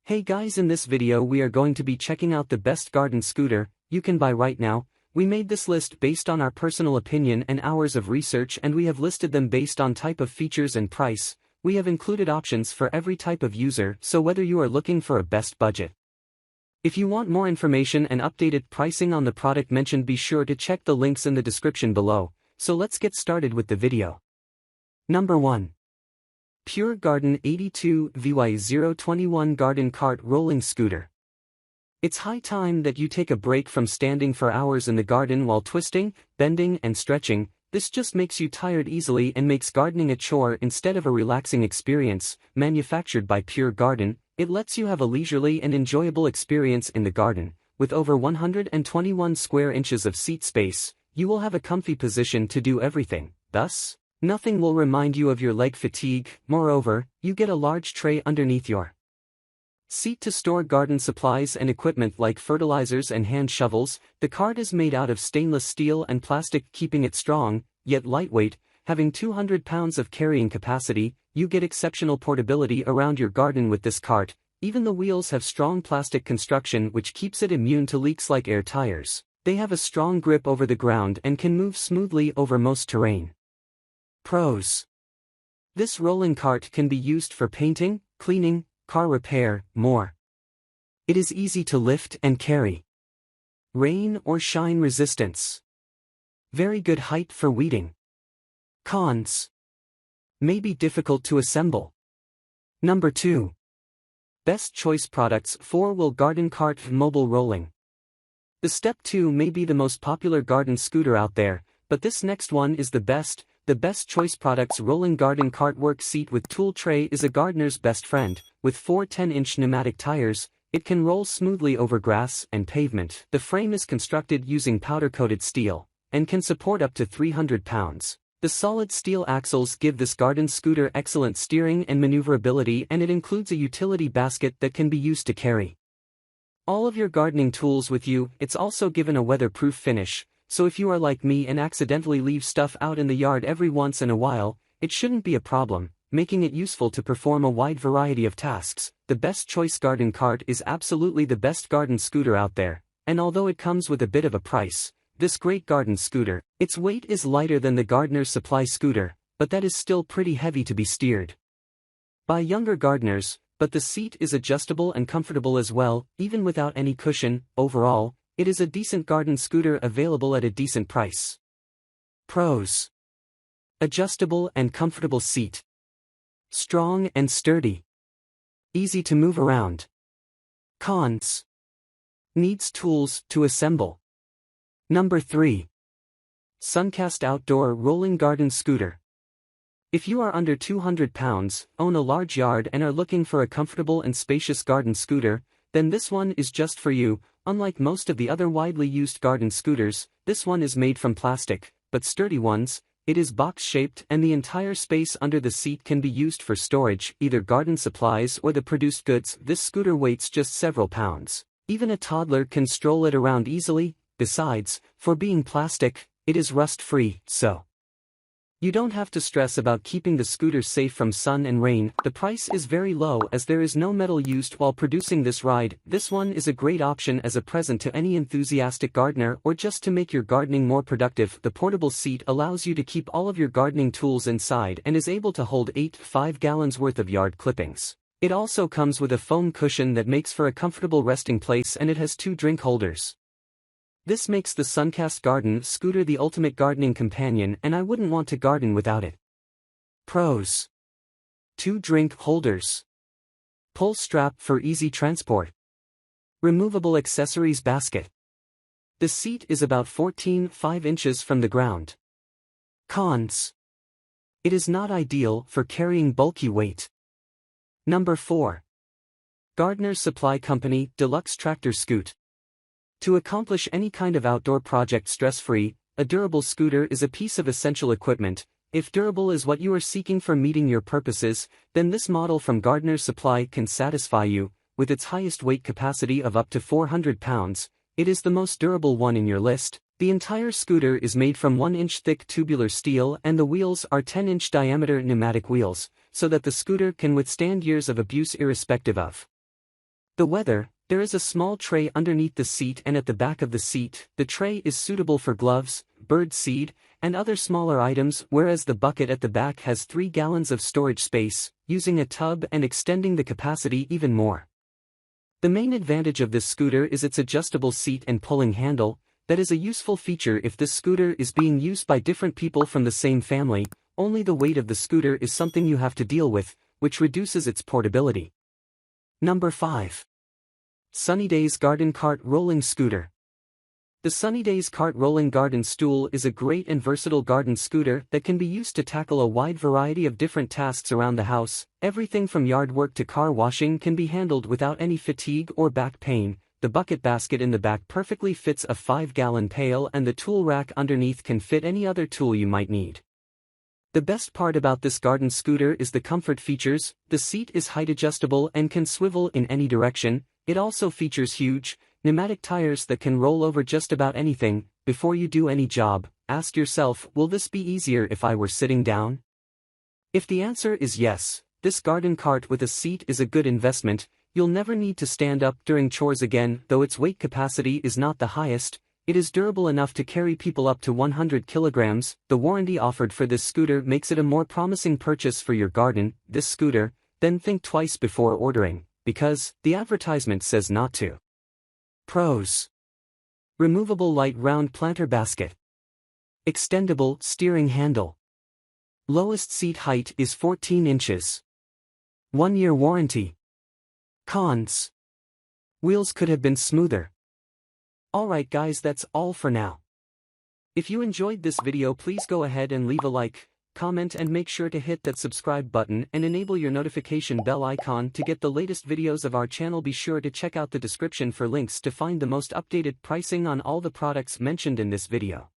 Hey guys, in this video we are going to be checking out the best garden scooter you can buy right now. We made this list based on our personal opinion and hours of research, and we have listed them based on type of features and price. We have included options for every type of user, so whether you are looking for a best budget. If you want more information and updated pricing on the product mentioned, be sure to check the links in the description below. So let's get started with the video. Number 1. Pure Garden 82 VY021 Garden Cart Rolling Scooter. It's high time that you take a break from standing for hours in the garden while twisting, bending and stretching. This just makes you tired easily and makes gardening a chore instead of a relaxing experience. Manufactured by Pure Garden, it lets you have a leisurely and enjoyable experience in the garden. With over 121 square inches of seat space, you will have a comfy position to do everything. Thus, nothing will remind you of your leg fatigue. Moreover, you get a large tray underneath your seat to store garden supplies and equipment like fertilizers and hand shovels. The cart is made out of stainless steel and plastic, keeping it strong, yet lightweight. Having 200 pounds of carrying capacity, you get exceptional portability around your garden with this cart. Even the wheels have strong plastic construction which keeps it immune to leaks like air tires. They have a strong grip over the ground and can move smoothly over most terrain. Pros. This rolling cart can be used for painting, cleaning, car repair, more. It is easy to lift and carry. Rain or shine resistance. Very good height for weeding. Cons. May be difficult to assemble. Number 2. Best choice products. 4-wheel garden cart mobile rolling. The Step 2 may be the most popular garden scooter out there, but this next one is the best. The best choice products. Rolling garden cart work seat with tool tray is a gardener's best friend. With 4 10-inch pneumatic tires, it can roll smoothly over grass and pavement. The frame is constructed using powder-coated steel, and can support up to 300 pounds. The solid steel axles give this garden scooter excellent steering and maneuverability, and it includes a utility basket that can be used to carry all of your gardening tools with you. It's also given a weatherproof finish, so if you are like me and accidentally leave stuff out in the yard every once in a while, it shouldn't be a problem, making it useful to perform a wide variety of tasks. The best choice garden cart is absolutely the best garden scooter out there, and although it comes with a bit of a price, this great garden scooter, its weight is lighter than the Gardner's Supply scooter, but that is still pretty heavy to be steered by younger gardeners. But the seat is adjustable and comfortable as well, even without any cushion. Overall, it is a decent garden scooter available at a decent price. Pros. Adjustable and comfortable seat. Strong and sturdy. Easy to move around. Cons. Needs tools to assemble. Number 3. Suncast Outdoor Rolling Garden Scooter. If you are under 200 pounds, own a large yard and are looking for a comfortable and spacious garden scooter, then this one is just for you. Unlike most of the other widely used garden scooters, this one is made from plastic, but sturdy ones. It is box-shaped and the entire space under the seat can be used for storage, either garden supplies or the produced goods. This scooter weighs just several pounds. Even a toddler can stroll it around easily. Besides, for being plastic, it is rust-free, so you don't have to stress about keeping the scooter safe from sun and rain. The price is very low as there is no metal used while producing this ride. This one is a great option as a present to any enthusiastic gardener or just to make your gardening more productive. The portable seat allows you to keep all of your gardening tools inside and is able to hold 5 gallons worth of yard clippings. It also comes with a foam cushion that makes for a comfortable resting place, and it has 2 drink holders. This makes the Suncast Garden Scooter the ultimate gardening companion, and I wouldn't want to garden without it. Pros. 2 drink holders. Pull strap for easy transport. Removable accessories basket. The seat is about 14.5 inches from the ground. Cons. It is not ideal for carrying bulky weight. Number 4. Gardner's Supply Company Deluxe Tractor Scoot. To accomplish any kind of outdoor project stress-free, a durable scooter is a piece of essential equipment. If durable is what you are seeking for meeting your purposes, then this model from Gardner's Supply can satisfy you. With its highest weight capacity of up to 400 pounds, it is the most durable one in your list. The entire scooter is made from 1-inch thick tubular steel and the wheels are 10-inch diameter pneumatic wheels, so that the scooter can withstand years of abuse irrespective of The weather: there is a small tray underneath the seat and at the back of the seat. The tray is suitable for gloves, bird seed, and other smaller items, whereas the bucket at the back has 3 gallons of storage space, using a tub and extending the capacity even more. The main advantage of this scooter is its adjustable seat and pulling handle. That is a useful feature if this scooter is being used by different people from the same family. Only the weight of the scooter is something you have to deal with, which reduces its portability. Number 5. Sunnydaze Garden Cart Rolling Scooter. The Sunnydaze Cart Rolling Garden Stool is a great and versatile garden scooter that can be used to tackle a wide variety of different tasks around the house. Everything from yard work to car washing can be handled without any fatigue or back pain. The bucket basket in the back perfectly fits a 5-gallon pail, and the tool rack underneath can fit any other tool you might need. The best part about this garden scooter is the comfort features. The seat is height adjustable and can swivel in any direction. It also features huge, pneumatic tires that can roll over just about anything. Before you do any job, ask yourself, will this be easier if I were sitting down? If the answer is yes, this garden cart with a seat is a good investment. You'll never need to stand up during chores again. Though its weight capacity is not the highest, it is durable enough to carry people up to 100 kilograms. The warranty offered for this scooter makes it a more promising purchase for your garden. This scooter, then think twice before ordering, because the advertisement says not to. Pros: removable light round planter basket, extendable steering handle, lowest seat height is 14 inches, 1-year warranty. Cons: wheels could have been smoother. Alright guys, that's all for now. If you enjoyed this video, please go ahead and leave a like, comment, and make sure to hit that subscribe button and enable your notification bell icon to get the latest videos of our channel. Be sure to check out the description for links to find the most updated pricing on all the products mentioned in this video.